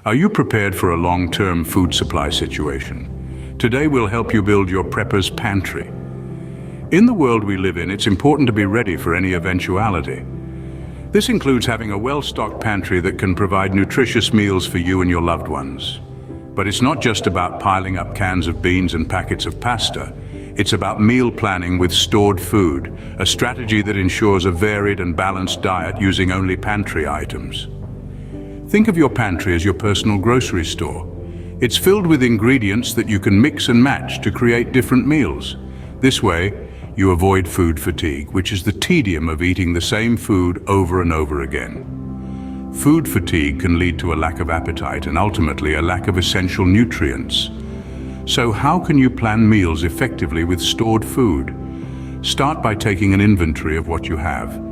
Are you prepared for a long-term food supply situation? Today we'll help you build your Prepper's Pantry. In the world we live in, it's important to be ready for any eventuality. This includes having a well-stocked pantry that can provide nutritious meals for you and your loved ones. But it's not just about piling up cans of beans and packets of pasta. It's about meal planning with stored food, a strategy that ensures a varied and balanced diet using only pantry items. Think of your pantry as your personal grocery store. It's filled with ingredients that you can mix and match to create different meals. This way, you avoid food fatigue, which is the tedium of eating the same food over and over again. Food fatigue can lead to a lack of appetite and ultimately a lack of essential nutrients. So how can you plan meals effectively with stored food? Start by taking an inventory of what you have.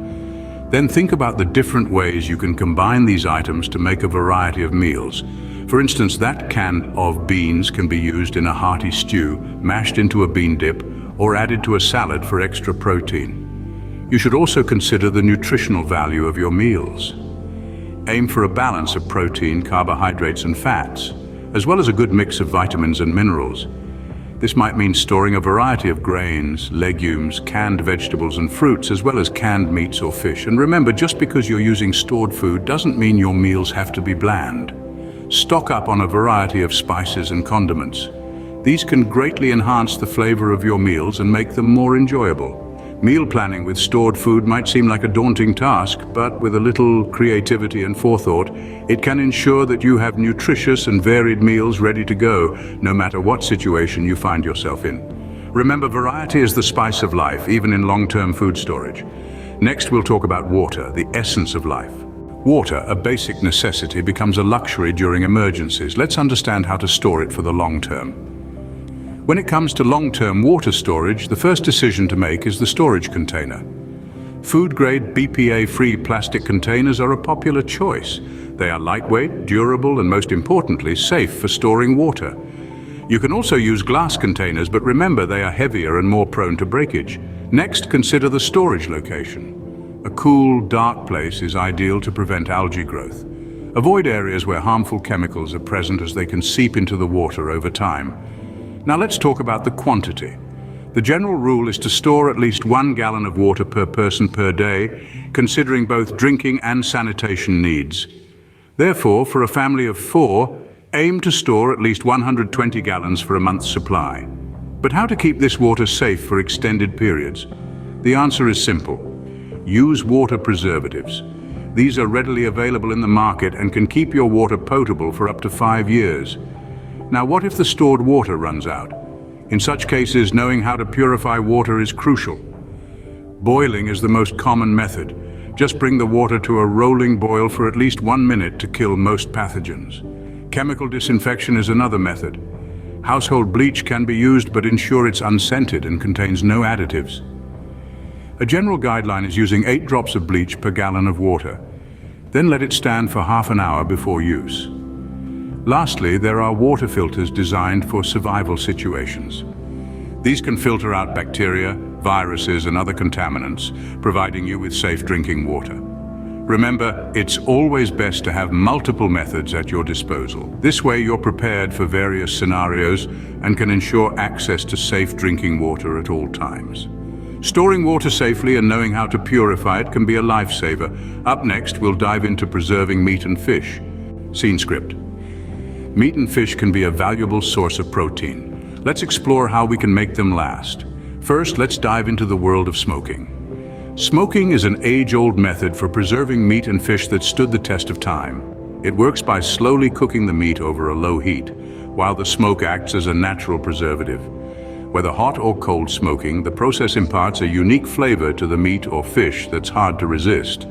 Then think about the different ways you can combine these items to make a variety of meals. For instance, that can of beans can be used in a hearty stew, mashed into a bean dip, or added to a salad for extra protein. You should also consider the nutritional value of your meals. Aim for a balance of protein, carbohydrates, and fats, as well as a good mix of vitamins and minerals. This might mean storing a variety of grains, legumes, canned vegetables and fruits, as well as canned meats or fish. And remember, just because you're using stored food doesn't mean your meals have to be bland. Stock up on a variety of spices and condiments. These can greatly enhance the flavor of your meals and make them more enjoyable. Meal planning with stored food might seem like a daunting task, but with a little creativity and forethought, it can ensure that you have nutritious and varied meals ready to go, no matter what situation you find yourself in. Remember, variety is the spice of life, even in long-term food storage. Next, we'll talk about water, the essence of life. Water, a basic necessity, becomes a luxury during emergencies. Let's understand how to store it for the long term. When it comes to long-term water storage, the first decision to make is the storage container. Food-grade, BPA-free plastic containers are a popular choice. They are lightweight, durable, and most importantly, safe for storing water. You can also use glass containers, but remember they are heavier and more prone to breakage. Next, consider the storage location. A cool, dark place is ideal to prevent algae growth. Avoid areas where harmful chemicals are present, as they can seep into the water over time. Now let's talk about the quantity. The general rule is to store at least 1 gallon of water per person per day, considering both drinking and sanitation needs. Therefore, for a family of 4, aim to store at least 120 gallons for a month's supply. But how to keep this water safe for extended periods? The answer is simple. Use water preservatives. These are readily available in the market and can keep your water potable for up to 5 years. Now, what if the stored water runs out? In such cases, knowing how to purify water is crucial. Boiling is the most common method. Just bring the water to a rolling boil for at least 1 minute to kill most pathogens. Chemical disinfection is another method. Household bleach can be used, but ensure it's unscented and contains no additives. A general guideline is using 8 drops of bleach per gallon of water. Then let it stand for half an hour before use. Lastly, there are water filters designed for survival situations. These can filter out bacteria, viruses, and other contaminants, providing you with safe drinking water. Remember, it's always best to have multiple methods at your disposal. This way, you're prepared for various scenarios and can ensure access to safe drinking water at all times. Storing water safely and knowing how to purify it can be a lifesaver. Up next, we'll dive into preserving meat and fish. Scene script. Meat and fish can be a valuable source of protein. Let's explore how we can make them last. First, let's dive into the world of smoking. Smoking is an age-old method for preserving meat and fish that stood the test of time. It works by slowly cooking the meat over a low heat, while the smoke acts as a natural preservative. Whether hot or cold smoking, the process imparts a unique flavor to the meat or fish that's hard to resist.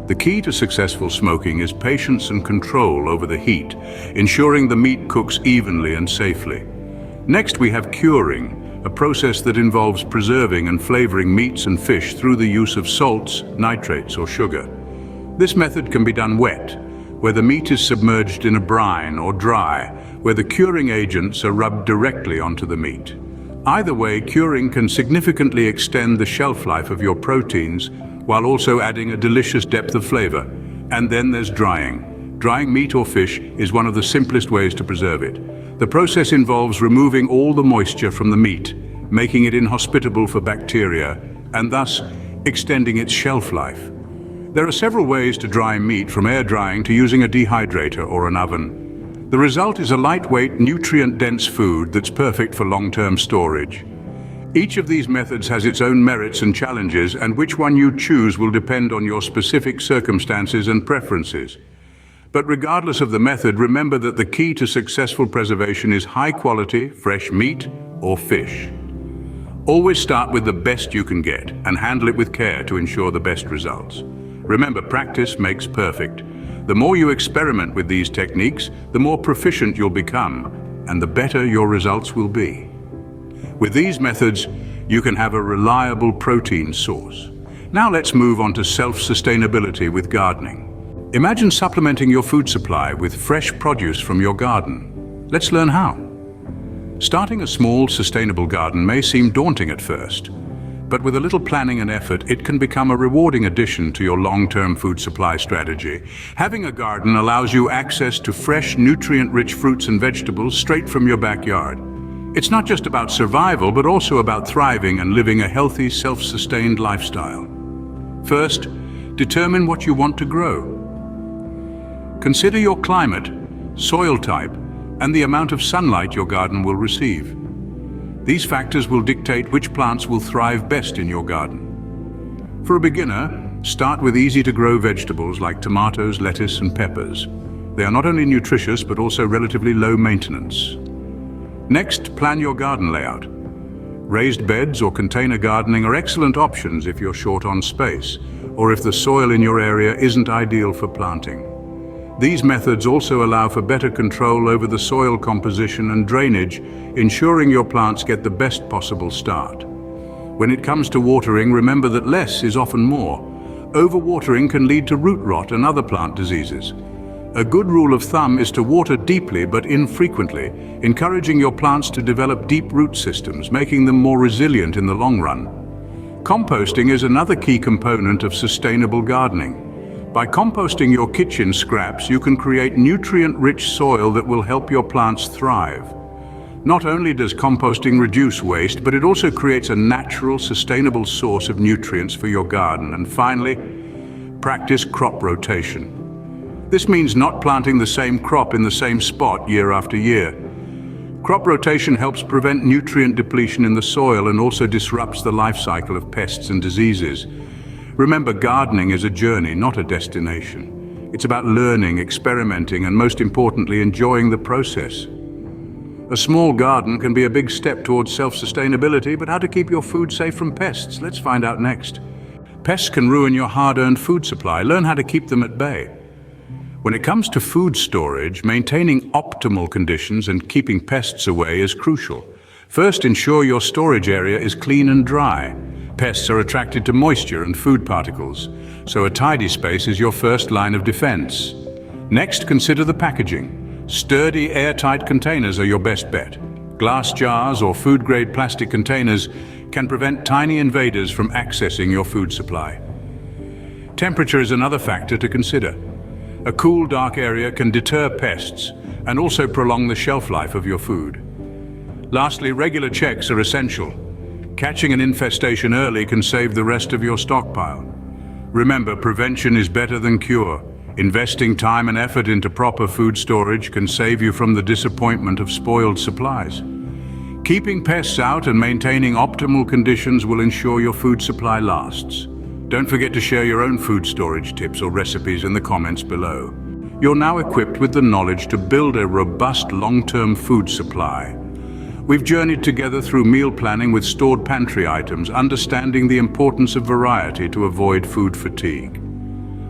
The key to successful smoking is patience and control over the heat, ensuring the meat cooks evenly and safely. Next, we have curing, a process that involves preserving and flavoring meats and fish through the use of salts, nitrates, or sugar. This method can be done wet, where the meat is submerged in a brine, or dry, where the curing agents are rubbed directly onto the meat. Either way, curing can significantly extend the shelf life of your proteins, while also adding a delicious depth of flavor. And then there's drying. Drying meat or fish is one of the simplest ways to preserve it. The process involves removing all the moisture from the meat, making it inhospitable for bacteria, and thus extending its shelf life. There are several ways to dry meat, from air drying to using a dehydrator or an oven. The result is a lightweight, nutrient-dense food that's perfect for long-term storage. Each of these methods has its own merits and challenges, and which one you choose will depend on your specific circumstances and preferences. But regardless of the method, remember that the key to successful preservation is high-quality, fresh meat or fish. Always start with the best you can get and handle it with care to ensure the best results. Remember, practice makes perfect. The more you experiment with these techniques, the more proficient you'll become, and the better your results will be. With these methods, you can have a reliable protein source. Now let's move on to self-sustainability with gardening. Imagine supplementing your food supply with fresh produce from your garden. Let's learn how. Starting a small, sustainable garden may seem daunting at first, but with a little planning and effort, it can become a rewarding addition to your long-term food supply strategy. Having a garden allows you access to fresh, nutrient-rich fruits and vegetables straight from your backyard. It's not just about survival, but also about thriving and living a healthy, self-sustained lifestyle. First, determine what you want to grow. Consider your climate, soil type, and the amount of sunlight your garden will receive. These factors will dictate which plants will thrive best in your garden. For a beginner, start with easy-to-grow vegetables like tomatoes, lettuce, and peppers. They are not only nutritious, but also relatively low maintenance. Next, plan your garden layout. Raised beds or container gardening are excellent options if you're short on space, or if the soil in your area isn't ideal for planting. These methods also allow for better control over the soil composition and drainage, ensuring your plants get the best possible start. When it comes to watering, remember that less is often more. Overwatering can lead to root rot and other plant diseases. A good rule of thumb is to water deeply but infrequently, encouraging your plants to develop deep root systems, making them more resilient in the long run. Composting is another key component of sustainable gardening. By composting your kitchen scraps, you can create nutrient-rich soil that will help your plants thrive. Not only does composting reduce waste, but it also creates a natural, sustainable source of nutrients for your garden. And finally, practice crop rotation. This means not planting the same crop in the same spot year after year. Crop rotation helps prevent nutrient depletion in the soil and also disrupts the life cycle of pests and diseases. Remember, gardening is a journey, not a destination. It's about learning, experimenting, and most importantly, enjoying the process. A small garden can be a big step towards self-sustainability, but how to keep your food safe from pests? Let's find out next. Pests can ruin your hard-earned food supply. Learn how to keep them at bay. When it comes to food storage, maintaining optimal conditions and keeping pests away is crucial. First, ensure your storage area is clean and dry. Pests are attracted to moisture and food particles, so a tidy space is your first line of defense. Next, consider the packaging. Sturdy, airtight containers are your best bet. Glass jars or food-grade plastic containers can prevent tiny invaders from accessing your food supply. Temperature is another factor to consider. A cool, dark area can deter pests and also prolong the shelf life of your food. Lastly, regular checks are essential. Catching an infestation early can save the rest of your stockpile. Remember, prevention is better than cure. Investing time and effort into proper food storage can save you from the disappointment of spoiled supplies. Keeping pests out and maintaining optimal conditions will ensure your food supply lasts. Don't forget to share your own food storage tips or recipes in the comments below. You're now equipped with the knowledge to build a robust long-term food supply. We've journeyed together through meal planning with stored pantry items, understanding the importance of variety to avoid food fatigue.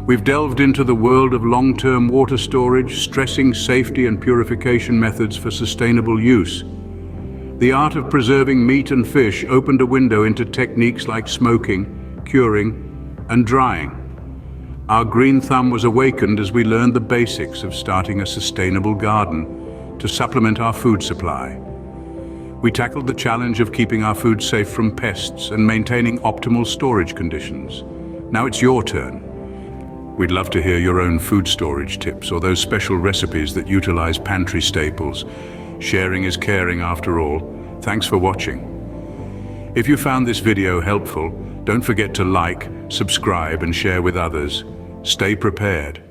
We've delved into the world of long-term water storage, stressing safety and purification methods for sustainable use. The art of preserving meat and fish opened a window into techniques like smoking, curing, and drying. Our green thumb was awakened as we learned the basics of starting a sustainable garden to supplement our food supply. We tackled the challenge of keeping our food safe from pests and maintaining optimal storage conditions. Now it's your turn. We'd love to hear your own food storage tips or those special recipes that utilize pantry staples. Sharing is caring after all. Thanks for watching. If you found this video helpful, don't forget to like, subscribe, and share with others. Stay prepared.